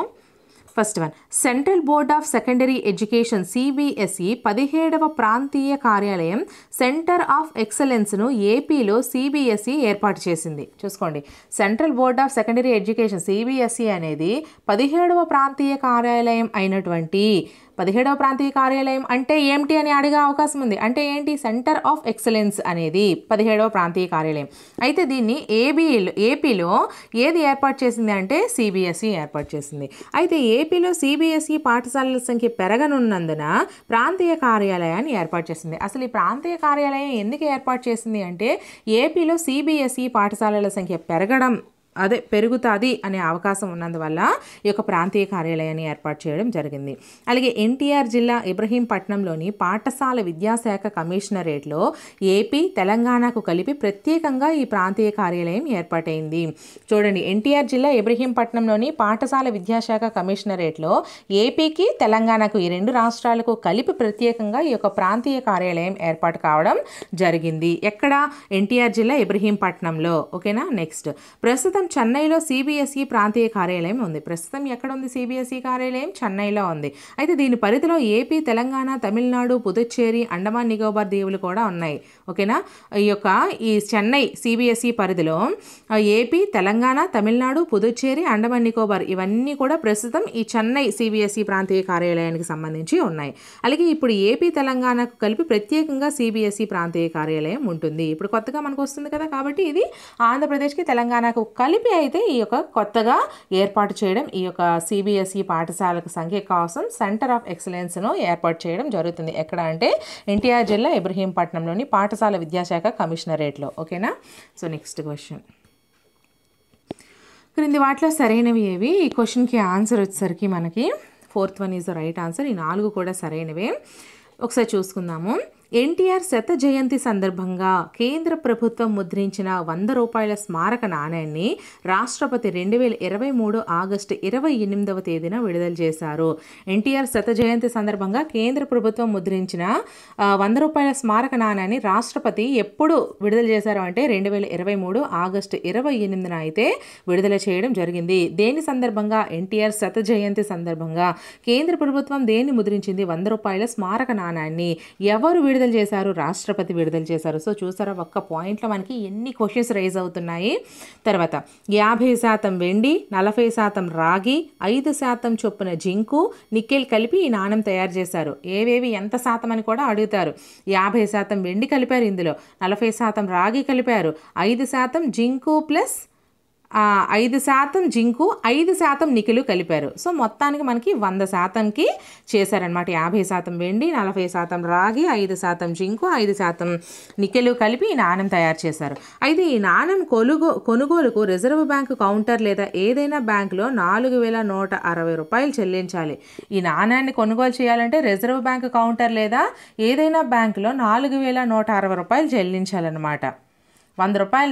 Speaker 1: First one, central board of secondary education CBSE 17వ ప్రాంతీయ కార్యాలయం సెంటర్ ఆఫ్ ఎక్సలెన్స్ను ఏపీలో CBSE ఏర్పాటు చేసింది. చూసుకోండి, central board of secondary education CBSE అనేది 17వ ప్రాంతీయ కార్యాలయం అయినటువంటి 17వ ప్రాంతీయ కార్యాలయం అంటే ఏమిటి అని అడిగే అవకాశం ఉంది. అంటే ఏంటి? సెంటర్ ఆఫ్ ఎక్సలెన్స్ అనేది 17వ ప్రాంతీయ కార్యాలయం. అయితే దీన్ని ఏపీలో ఏది ఏర్పాటు చేసింది అంటే CBSE ఏర్పాటు చేసింది. అయితే ఏపీలో CBSE పాఠశాలల సంఖ్య పెరగనున్నందున ప్రాంతీయ కార్యాలయాన్ని ఏర్పాటు చేసింది. అసలు ఈ ప్రాంతీయ కార్యాలయం ఎందుకు ఏర్పాటు చేసింది అంటే ఏపీలో CBSE పాఠశాలల సంఖ్య పెరుగుతుంది అనే అవకాశం ఉన్నందువల్ల ఈ యొక్క ప్రాంతీయ కార్యాలయాన్ని ఏర్పాటు చేయడం జరిగింది. అలాగే ఎన్టీఆర్ జిల్లా ఇబ్రహీంపట్నంలోని పాఠశాల విద్యాశాఖ కమిషనరేట్లో ఏపీ తెలంగాణకు కలిపి ప్రత్యేకంగా ఈ ప్రాంతీయ కార్యాలయం ఏర్పాటైంది. చూడండి, ఎన్టీఆర్ జిల్లా ఇబ్రహీంపట్నంలోని పాఠశాల విద్యాశాఖ కమిషనరేట్లో ఏపీకి తెలంగాణకు ఈ 2 రాష్ట్రాలకు కలిపి ప్రత్యేకంగా ఈ యొక్క ప్రాంతీయ కార్యాలయం ఏర్పాటు కావడం జరిగింది. ఎక్కడ? ఎన్టీఆర్ జిల్లా ఇబ్రహీంపట్నంలో. ఓకేనా. నెక్స్ట్, ప్రస్తుతం చెన్నైలో CBSE ప్రాంతీయ కార్యాలయం ఉంది. ప్రస్తుతం ఎక్కడ ఉంది CBSE కార్యాలయం? చెన్నైలో ఉంది. అయితే దీని పరిధిలో ఏపీ, తెలంగాణ, తమిళనాడు, పుదుచ్చేరి, అండమాన్ నికోబార్ దీవులు కూడా ఉన్నాయి. ఓకేనా. ఈ చెన్నై CBSE పరిధిలో ఏపీ, తెలంగాణ, తమిళనాడు, పుదుచ్చేరి, అండమాన్ నికోబార్ ఇవన్నీ కూడా ప్రస్తుతం ఈ చెన్నై CBSE ప్రాంతీయ కార్యాలయానికి సంబంధించి ఉన్నాయి. అలాగే ఇప్పుడు ఏపీ, తెలంగాణకు కలిపి ప్రత్యేకంగా CBSE ప్రాంతీయ కార్యాలయం ఉంటుంది. ఇప్పుడు కొత్తగా మనకు వస్తుంది కదా, కాబట్టి ఇది ఆంధ్రప్రదేశ్కి తెలంగాణకు కలిపి అయితే ఈ యొక్క కొత్తగా ఏర్పాటు చేయడం, ఈ యొక్క CBSE పాఠశాలకు సంఖ్య కోసం సెంటర్ ఆఫ్ ఎక్సలెన్స్ను ఏర్పాటు చేయడం జరుగుతుంది. ఎక్కడ అంటే ఎన్టీఆర్ జిల్లా ఇబ్రహీంపట్నంలోని పాఠశాల విద్యాశాఖ కమిషనరేట్లో. ఓకేనా. సో నెక్స్ట్ క్వశ్చన్, క్రింది వాటిలో సరైనవి ఏవి? ఈ క్వశ్చన్కి ఆన్సర్ వచ్చేసరికి మనకి 4th one is the right answer. ఈ 4 కూడా సరైనవే. ఒకసారి చూసుకుందాము. ఎన్టీఆర్ శత జయంతి సందర్భంగా కేంద్ర ప్రభుత్వం ముద్రించిన 100 రూపాయల స్మారక నాణ్యాన్ని రాష్ట్రపతి 2023 ఆగస్టు 28వ తేదీన విడుదల చేశారు. ఎన్టీఆర్ శత జయంతి సందర్భంగా కేంద్ర ప్రభుత్వం ముద్రించిన 100 రూపాయల స్మారక నాణ్యాన్ని రాష్ట్రపతి ఎప్పుడు విడుదల చేశారు అంటే 2023 ఆగస్టు 28న అయితే విడుదల చేయడం జరిగింది. దేని సందర్భంగా? ఎన్టీఆర్ శత జయంతి సందర్భంగా కేంద్ర ప్రభుత్వం దేన్ని ముద్రించింది? 100 రూపాయల స్మారక నాణ్యాన్ని. ఎవరు విడుదల చేశారు? రాష్ట్రపతి విడుదల చేశారు. సో చూసారా, ఒక్క పాయింట్లో మనకి ఎన్ని క్వశ్చన్స్ రైజ్ అవుతున్నాయి. తర్వాత 50% వెండి, 40% రాగి, 5% చొప్పున జింకు, నికెల్ కలిపి ఈ నాణ్యం తయారు చేశారు. ఏవేవి ఎంత శాతం అని కూడా అడుగుతారు. 50% వెండి కలిపారు, ఇందులో 40% రాగి కలిపారు, 5% జింకు ప్లస్ 5% జింకు, 5% నికెలు కలిపారు. సో మొత్తానికి మనకి 100%కి చేశారనమాట. 50% వెండి, 40% రాగి, 5% జింకు, 5% నికెలు కలిపి ఈ నాణ్యం తయారు చేశారు. అయితే ఈ నాణ్యం కొనుగోలుకు రిజర్వ్ బ్యాంకు కౌంటర్ లేదా ఏదైనా బ్యాంకులో 4160 రూపాయలు చెల్లించాలి. ఈ నాణ్యాన్ని కొనుగోలు చేయాలంటే రిజర్వ్ బ్యాంకు కౌంటర్ లేదా ఏదైనా బ్యాంకులో 4160 రూపాయలు చెల్లించాలన్నమాట. 100 రూపాయల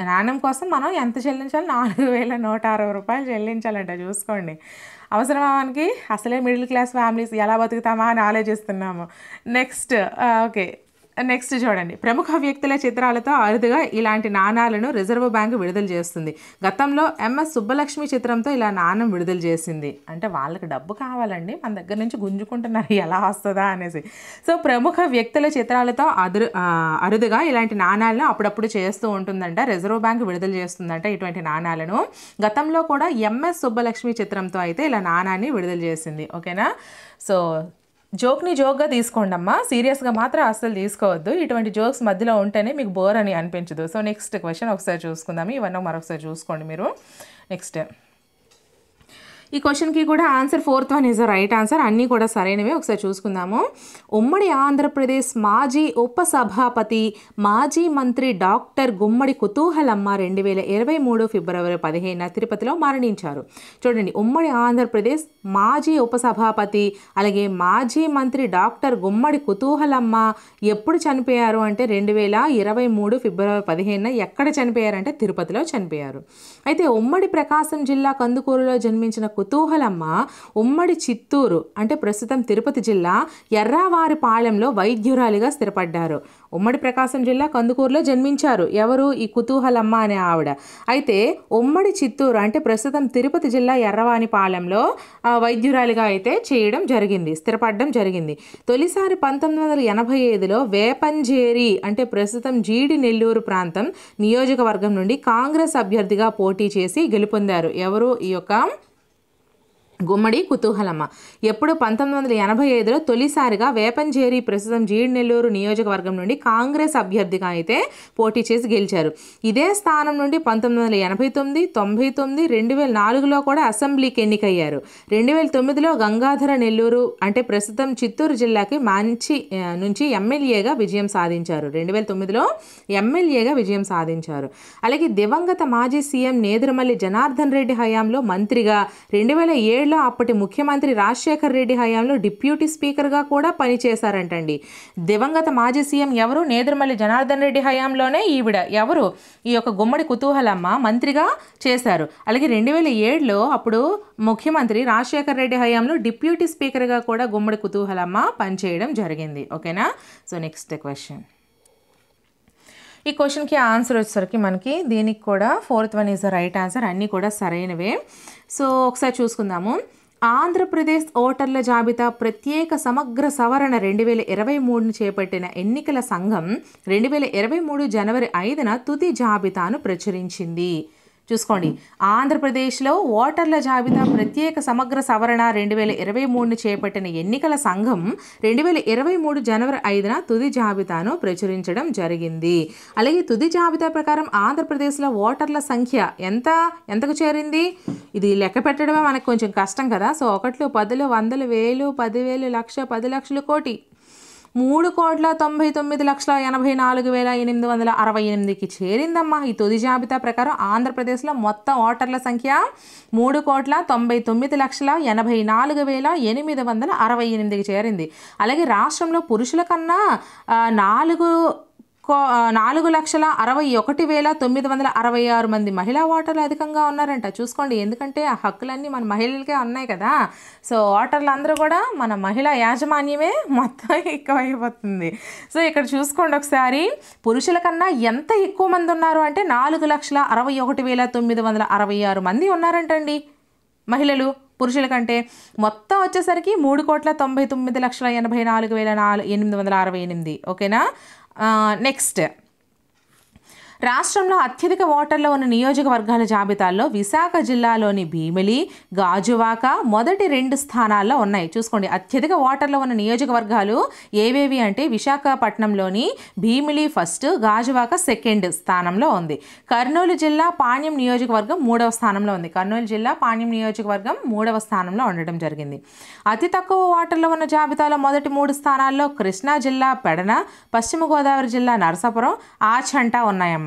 Speaker 1: నాణ్యం కోసం మనం ఎంత చెల్లించాలి? 4160 రూపాయలు చెల్లించాలంట. చూసుకోండి, అవసరమా మనకి? అసలే మిడిల్ క్లాస్ ఫ్యామిలీస్ ఎలా బతుకుతామా అని ఆలోచిస్తున్నాము. నెక్స్ట్ చూడండి, ప్రముఖ వ్యక్తుల చిత్రాలతో అరుదుగా ఇలాంటి నాణాలను రిజర్వ్ బ్యాంకు విడుదల చేస్తుంది. గతంలో MS సుబ్బలక్ష్మి చిత్రంతో ఇలా నాణ్యం విడుదల చేసింది. అంటే వాళ్ళకి డబ్బు కావాలండి, మన దగ్గర నుంచి గుంజుకుంటున్నారు ఎలా వస్తుందా అనేసి. సో ప్రముఖ వ్యక్తుల చిత్రాలతో అరుదుగా ఇలాంటి నాణాలను అప్పుడప్పుడు చేస్తూ ఉంటుందంట, రిజర్వ్ బ్యాంకు విడుదల చేస్తుందంట ఇటువంటి నాణాలను. గతంలో కూడా MS సుబ్బలక్ష్మి చిత్రంతో అయితే ఇలా నాణాన్ని విడుదల చేసింది. ఓకేనా. సో జోక్ని జోక్గా తీసుకోండి అమ్మా, సీరియస్గా మాత్రం అస్సలు తీసుకోవద్దు. ఇటువంటి జోక్స్ మధ్యలో ఉంటేనే మీకు బోర్ అని అనిపించదు. సో నెక్స్ట్ క్వశ్చన్ ఒకసారి చూసుకుందాము. ఇవన్నీ మరొకసారి చూసుకోండి మీరు. నెక్స్ట్ ఈ క్వశ్చన్కి కూడా answer 4th one is the right answer. అన్నీ కూడా సరైనవే. ఒకసారి చూసుకుందాము. ఉమ్మడి ఆంధ్రప్రదేశ్ మాజీ ఉపసభాపతి, మాజీ మంత్రి డాక్టర్ గుమ్మడి కుతూహలమ్మ 2023 ఫిబ్రవరి 15న తిరుపతిలో మరణించారు. చూడండి, ఉమ్మడి ఆంధ్రప్రదేశ్ మాజీ ఉపసభాపతి అలాగే మాజీ మంత్రి డాక్టర్ గుమ్మడి కుతూహలమ్మ ఎప్పుడు చనిపోయారు అంటే 2023 ఫిబ్రవరి 15న ఎక్కడ చనిపోయారంటే తిరుపతిలో చనిపోయారు. అయితే ఉమ్మడి ప్రకాశం జిల్లా కందుకూరులో జన్మించిన కుతూహలమ్మ ఉమ్మడి చిత్తూరు అంటే ప్రస్తుతం తిరుపతి జిల్లా ఎర్రావారిపాళెంలో వైద్యురాలిగా స్థిరపడ్డారు. ఉమ్మడి ప్రకాశం జిల్లా కందుకూరులో జన్మించారు ఎవరు? ఈ కుతూహలమ్మ అనే ఆవిడ. అయితే ఉమ్మడి చిత్తూరు అంటే ప్రస్తుతం తిరుపతి జిల్లా ఎర్రవానిపాలెంలో వైద్యురాలిగా అయితే చేయడం జరిగింది, స్థిరపడడం జరిగింది. తొలిసారి 1985లో వేపంజేరి అంటే ప్రస్తుతం జీడి నెల్లూరు ప్రాంతం నియోజకవర్గం నుండి కాంగ్రెస్ అభ్యర్థిగా పోటీ చేసి గెలుపొందారు. ఎవరు? ఈ యొక్క గుమ్మడి కుతూహలమ్మ. ఎప్పుడు? 1985లో తొలిసారిగా వేపంజేరి ప్రస్తుతం జీడి నెల్లూరు నియోజకవర్గం నుండి కాంగ్రెస్ అభ్యర్థిగా అయితే పోటీ చేసి గెలిచారు. ఇదే స్థానం నుండి 1989, 99, 2004లో కూడా అసెంబ్లీకి ఎన్నికయ్యారు. 2009లో గంగాధర నెల్లూరు అంటే ప్రస్తుతం చిత్తూరు జిల్లాకి మంచి నుంచి ఎమ్మెల్యేగా విజయం సాధించారు. 2009లో ఎమ్మెల్యేగా విజయం సాధించారు. అలాగే దివంగత మాజీ సీఎం నేదురుమల్లి జనార్దన్ రెడ్డి హయాంలో మంత్రిగా, 2007లో అప్పటి ముఖ్యమంత్రి రాజశేఖర్ రెడ్డి హయాంలో డిప్యూటీ స్పీకర్గా కూడా పనిచేశారంటండి. దివంగత మాజీ సీఎం ఎవరు? నేదురుమల్లి జనార్దన్ రెడ్డి హయాంలోనే ఈవిడ ఎవరు? ఈ యొక్క గుమ్మడి కుతూహలమ్మ మంత్రిగా చేశారు. అలాగే 2007లో అప్పుడు ముఖ్యమంత్రి రాజశేఖర్ రెడ్డి హయాంలో డిప్యూటీ స్పీకర్గా కూడా గుమ్మడి కుతూహలమ్మ పనిచేయడం జరిగింది. ఓకేనా? So next question. ఈ క్వశ్చన్కి ఆన్సర్ వచ్చేసరికి మనకి దీనికి కూడా 4th one is the right answer. అన్నీ కూడా సరైనవే. సో ఒకసారి చూసుకుందాము. ఆంధ్రప్రదేశ్ ఓటర్ల జాబితా ప్రత్యేక సమగ్ర సవరణ 2023ను చేపట్టిన ఎన్నికల సంఘం 2023 జనవరి 5న తుది జాబితాను ప్రచురించింది. చూసుకోండి, ఆంధ్రప్రదేశ్లో ఓటర్ల జాబితా ప్రత్యేక సమగ్ర సవరణ 2023ను చేపట్టిన ఎన్నికల సంఘం 2023 జనవరి 5న తుది జాబితాను ప్రచురించడం జరిగింది. అలాగే తుది జాబితా ప్రకారం ఆంధ్రప్రదేశ్లో ఓటర్ల సంఖ్య ఎంతకు చేరింది? ఇది లెక్క పెట్టడమే మనకు కొంచెం కష్టం కదా. సో 1, 10, 100, 1000, 10,000, లక్ష, 10 లక్షలు, కోటి, 3,99,84,868కి చేరిందమ్మా. ఈ తుది జాబితా ప్రకారం ఆంధ్రప్రదేశ్లో మొత్తం ఓటర్ల సంఖ్య 3,99,84,868కి చేరింది. అలాగే రాష్ట్రంలో పురుషుల కన్నా 4,61,966 మంది మహిళా ఓటర్లు అధికంగా ఉన్నారంట. చూసుకోండి, ఎందుకంటే ఆ హక్కులన్నీ మన మహిళలకే ఉన్నాయి కదా. సో ఓటర్లు అందరూ కూడా మన మహిళా యాజమాన్యమే మొత్తం ఎక్కువైపోతుంది. సో ఇక్కడ చూసుకోండి ఒకసారి, పురుషుల కన్నా ఎంత ఎక్కువ మంది ఉన్నారు అంటే 4,61,966 మంది ఉన్నారంటండి మహిళలు పురుషుల కంటే. మొత్తం వచ్చేసరికి 3,99,84,868. ఓకేనా? నెక్స్ట్, రాష్ట్రంలో అత్యధిక ఓటర్లు ఉన్న నియోజకవర్గాల జాబితాల్లో విశాఖ జిల్లాలోని భీమిలి, గాజువాక మొదటి 2 స్థానాల్లో ఉన్నాయి. చూసుకోండి, అత్యధిక ఓటర్లు ఉన్న నియోజకవర్గాలు ఏవేవి అంటే విశాఖపట్నంలోని భీమిలి ఫస్ట్, గాజువాక సెకండ్ స్థానంలో ఉంది. కర్నూలు జిల్లా పాణ్యం నియోజకవర్గం 3వ స్థానంలో ఉంది. కర్నూలు జిల్లా పాణ్యం నియోజకవర్గం 3వ స్థానంలో ఉండడం జరిగింది. అతి తక్కువ ఓటర్లు ఉన్న జాబితాలో మొదటి 3 స్థానాల్లో కృష్ణా జిల్లా పెడన, పశ్చిమ గోదావరి జిల్లా నరసాపురం, ఆచంట ఉన్నాయమ్మా.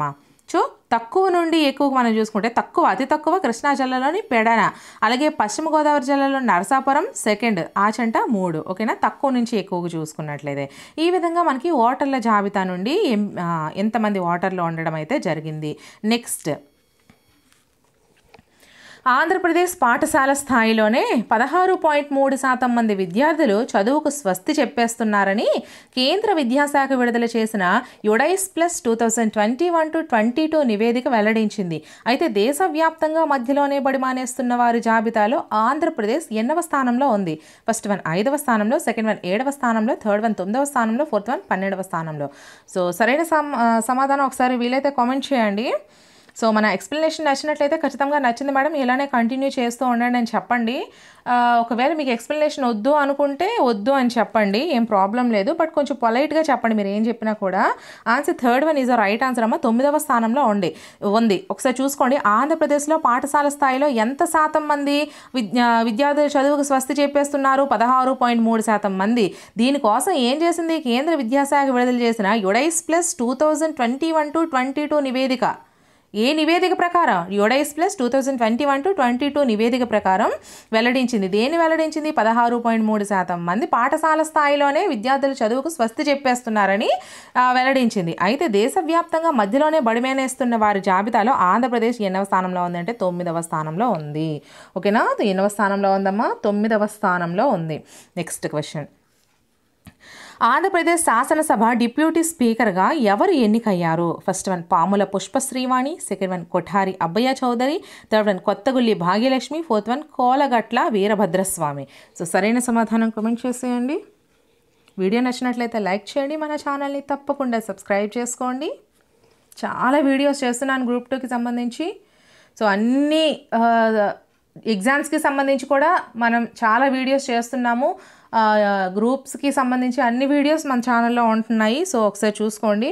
Speaker 1: తక్కువ నుండి ఎక్కువ మనం చూసుకుంటే అతి తక్కువ కృష్ణా జిల్లాలోని పెడన, అలాగే పశ్చిమ గోదావరి జిల్లాలో నరసాపురం సెకండ్, ఆచంట 3. ఓకేనా? తక్కువ నుంచి ఎక్కువగా చూసుకున్నట్లయితే ఈ విధంగా మనకి ఓటర్ల జాబితా నుండి ఎంతమంది ఓటర్లు ఉండడం అయితే జరిగింది. నెక్స్ట్, ఆంధ్రప్రదేశ్ పాఠశాల స్థాయిలోనే 16.3% మంది విద్యార్థులు చదువుకు స్వస్తి చెప్పేస్తున్నారని కేంద్ర విద్యాశాఖ విడుదల చేసిన యుడైస్ ప్లస్ 2021-22 నివేదిక వెల్లడించింది. అయితే దేశవ్యాప్తంగా మధ్యలోనే బడి మానేస్తున్న వారి జాబితాలో ఆంధ్రప్రదేశ్ 8వ స్థానంలో ఉంది. ఫస్ట్ వన్ 5వ స్థానంలో, సెకండ్ వన్ 7వ స్థానంలో, థర్డ్ వన్ 9వ స్థానంలో, ఫోర్త్ వన్ 12వ స్థానంలో. సో సరైన సమాధానం ఒకసారి వీలైతే కామెంట్ చేయండి. సో మన ఎక్స్ప్లెనేషన్ నచ్చినట్లయితే ఖచ్చితంగా నచ్చింది మేడం, ఇలానే కంటిన్యూ చేస్తూ ఉండండి అని చెప్పండి. ఒకవేళ మీకు ఎక్స్ప్లెనేషన్ వద్దు అనుకుంటే వద్దు అని చెప్పండి, ఏం ప్రాబ్లం లేదు. బట్ కొంచెం పొలైట్గా చెప్పండి మీరు ఏం చెప్పినా కూడా. Answer third one is the right answer అమ్మ. 9వ స్థానంలో ఉంది. ఒకసారి చూసుకోండి, ఆంధ్రప్రదేశ్లో పాఠశాల స్థాయిలో ఎంత శాతం మంది విద్యార్థులు చదువుకు స్వస్తి చెప్పేస్తున్నారు? 16.3% మంది. దీనికోసం ఏం చేసింది కేంద్ర విద్యాశాఖ విడుదల చేసిన యుడైస్ ప్లస్ 2021-22 నివేదిక. ఏ నివేదిక ప్రకారం యుడైస్ ప్లస్ 2021-22 నివేదిక ప్రకారం వెల్లడించింది. దేని వెల్లడించింది? 16.3% మంది పాఠశాల స్థాయిలోనే విద్యార్థులు చదువుకు స్వస్తి చెప్పేస్తున్నారని వెల్లడించింది. అయితే దేశవ్యాప్తంగా మధ్యలోనే బడిమేనేస్తున్న వారి జాబితాలో ఆంధ్రప్రదేశ్ ఎన్నవ స్థానంలో ఉందంటే 9వ స్థానంలో ఉంది. ఓకేనా, ఎన్నవ స్థానంలో ఉందమ్మా? 9వ స్థానంలో ఉంది. నెక్స్ట్ క్వశ్చన్, ఆంధ్రప్రదేశ్ శాసనసభ డిప్యూటీ స్పీకర్గా ఎవరు ఎన్నికయ్యారు? First one Pamula Pushpasreevani, second one Kothari Abbayya Chowdary, third one Kothagulli Bhagyalakshmi, fourth one Kolagatla Veerabhadraswamy. So సరైన సమాధానం కామెంట్ చేసేయండి. వీడియో నచ్చినట్లయితే లైక్ చేయండి, మన ఛానల్ని తప్పకుండా సబ్స్క్రైబ్ చేసుకోండి. చాలా వీడియోస్ చేస్తున్నాను గ్రూప్ 2కి సంబంధించి. సో అన్ని ఎగ్జామ్స్కి సంబంధించి కూడా మనం చాలా వీడియోస్ చేస్తున్నాము. గ్రూప్స్కి సంబంధించి అన్ని వీడియోస్ మన ఛానల్లో ఉంటున్నాయి. సో ఒకసారి చూసుకోండి.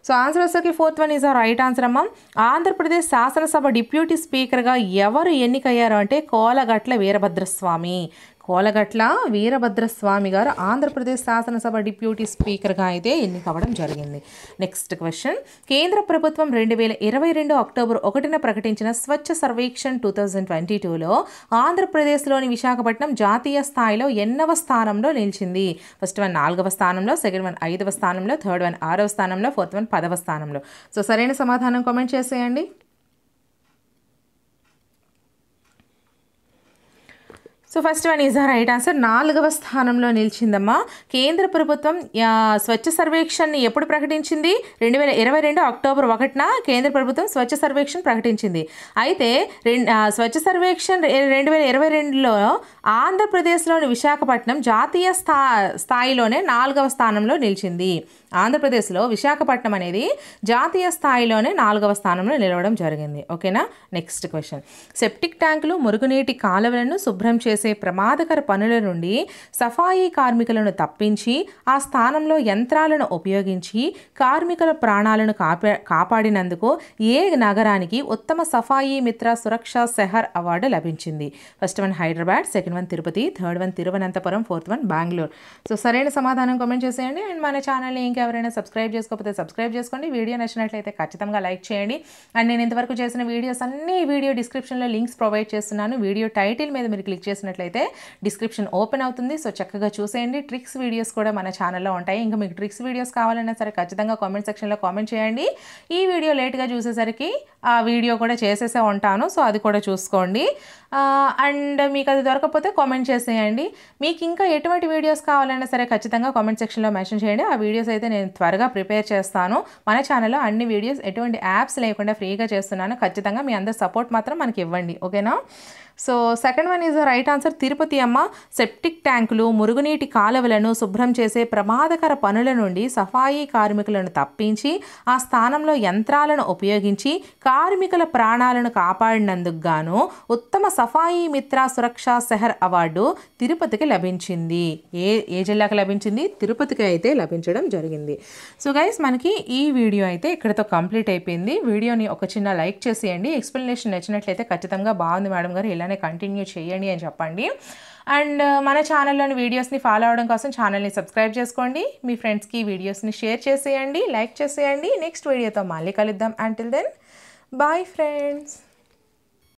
Speaker 1: సో ఆన్సర్ వచ్చేసరికి ఫోర్త్ వన్ ఈజ్ ఆ రైట్ ఆన్సర్ అమ్మ. ఆంధ్రప్రదేశ్ శాసనసభ డిప్యూటీ స్పీకర్గా ఎవరు ఎన్నికయ్యారు అంటే కోలగట్ల వీరభద్రస్వామి. కోలగట్ల వీరభద్రస్వామి గారు ఆంధ్రప్రదేశ్ శాసనసభ డిప్యూటీ స్పీకర్గా అయితే ఎన్నికవ్వడం జరిగింది. నెక్స్ట్ క్వశ్చన్, కేంద్ర ప్రభుత్వం 2022 అక్టోబర్ 1న ప్రకటించిన స్వచ్ఛ సర్వేక్షణ్ 2022లో ఆంధ్రప్రదేశ్లోని విశాఖపట్నం జాతీయ స్థాయిలో ఎన్నవ స్థానంలో నిలిచింది? ఫస్ట్ వన్ 4వ స్థానంలో, సెకండ్ వన్ 5వ స్థానంలో, థర్డ్ వన్ 6వ స్థానంలో, ఫోర్త్ వన్ 10వ స్థానంలో. సో సరైన సమాధానం కామెంట్ చేసేయండి. So first one is the right answer. 4వ స్థానంలో నిలిచిందమ్మా. కేంద్ర ప్రభుత్వం స్వచ్ఛ సర్వేక్షణ్ని ఎప్పుడు ప్రకటించింది? 2022 అక్టోబర్ 1న కేంద్ర ప్రభుత్వం స్వచ్ఛ సర్వేక్షణ్ ప్రకటించింది. అయితే స్వచ్ఛ సర్వేక్షణ్ 2022లో ఆంధ్రప్రదేశ్లోని విశాఖపట్నం జాతీయ స్థాయిలోనే 4వ స్థానంలో నిలిచింది. ఆంధ్రప్రదేశ్లో విశాఖపట్నం అనేది జాతీయ స్థాయిలోనే 4వ స్థానంలో నిలవడం జరిగింది. ఓకేనా. నెక్స్ట్ క్వశ్చన్, సెప్టిక్ ట్యాంకులు, మురుగునీటి కాలువలను శుభ్రం చేసే ప్రమాదకర పనుల నుండి సఫాయి కార్మికులను తప్పించి ఆ స్థానంలో యంత్రాలను ఉపయోగించి కార్మికుల ప్రాణాలను కాపాడినందుకు ఏ నగరానికి ఉత్తమ సఫాయి మిత్ర సురక్షా శహర్ అవార్డు లభించింది? First one Hyderabad, second one Tirupati, third one Thiruvananthapuram, fourth one Bengaluru. So సరైన సమాధానం కామెంట్ చేసేయండి. అండ్ మన ఛానల్ని ఇంకెవరైనా సబ్స్క్రైబ్ చేసుకోకపోతే సబ్స్క్రైబ్ చేసుకోండి. వీడియో నచ్చినట్లయితే ఖచ్చితంగా లైక్ చేయండి. అండ్ నేను ఇంతవరకు చేసిన వీడియోస్ అన్ని వీడియో డిస్క్రిప్షన్లో లింక్స్ ప్రొవైడ్ చేస్తున్నాను. వీడియో టైటిల్ మీద మీరు క్లిక్ చేసినట్లయితే డిస్క్రిప్షన్ ఓపెన్ అవుతుంది. సో చక్కగా చూసేయండి. ట్రిక్స్ వీడియోస్ కూడా మన ఛానల్లో ఉంటాయి. ఇంకా మీకు ట్రిక్స్ వీడియోస్ కావాలన్నా సరే ఖచ్చితంగా కామెంట్ సెక్షన్లో కామెంట్ చేయండి. ఈ వీడియో లేట్గా చూసేసరికి ఆ వీడియో కూడా చేసేసే ఉంటాను. సో అది కూడా చూసుకోండి. అండ్ మీకు అది దొరకకపోతే కామెంట్ చేసేయండి. మీకు ఇంకా ఎటువంటి వీడియోస్ కావాలన్నా సరే ఖచ్చితంగా కామెంట్ సెక్షన్లో మెన్షన్ చేయండి. ఆ వీడియోస్ అయితే నేను త్వరగా ప్రిపేర్ చేస్తాను. మన ఛానల్లో అన్ని వీడియోస్ ఎటువంటి యాప్స్ లేకుండా ఫ్రీగా చేస్తున్నాను. ఖచ్చితంగా మీ అందరి సపోర్ట్ మాత్రం మనకి ఇవ్వండి. ఓకేనా. So second one is the right answer. Tirupati అమ్మ. సెప్టిక్ ట్యాంకులు, మురుగునీటి కాలువలను శుభ్రం చేసే ప్రమాదకర పనుల నుండి సఫాయి కార్మికులను తప్పించి ఆ స్థానంలో యంత్రాలను ఉపయోగించి కార్మికుల ప్రాణాలను కాపాడినందుకు గాను ఉత్తమ సఫాయి మిత్ర సురక్షా శహర్ అవార్డు తిరుపతికి లభించింది. ఏ జిల్లాకి లభించింది? తిరుపతికి అయితే లభించడం జరిగింది. సో గైస్, మనకి ఈ వీడియో అయితే ఇక్కడతో కంప్లీట్ అయిపోయింది. వీడియోని ఒక చిన్న లైక్ చేసేయండి. ఎక్స్ప్లెనేషన్ నచ్చినట్లయితే ఖచ్చితంగా బాగుంది మేడం గారు, ఇలానే కంటిన్యూ చేయండి అని చెప్పండి. అండ్ మన ఛానల్లోని వీడియోస్ని ఫాలో అవడం కోసం ఛానల్ని సబ్స్క్రైబ్ చేసుకోండి. మీ ఫ్రెండ్స్కి వీడియోస్ని షేర్ చేసేయండి, లైక్ చేసేయండి. నెక్స్ట్ వీడియోతో మళ్ళీ కలుద్దాం. Until then bye friends.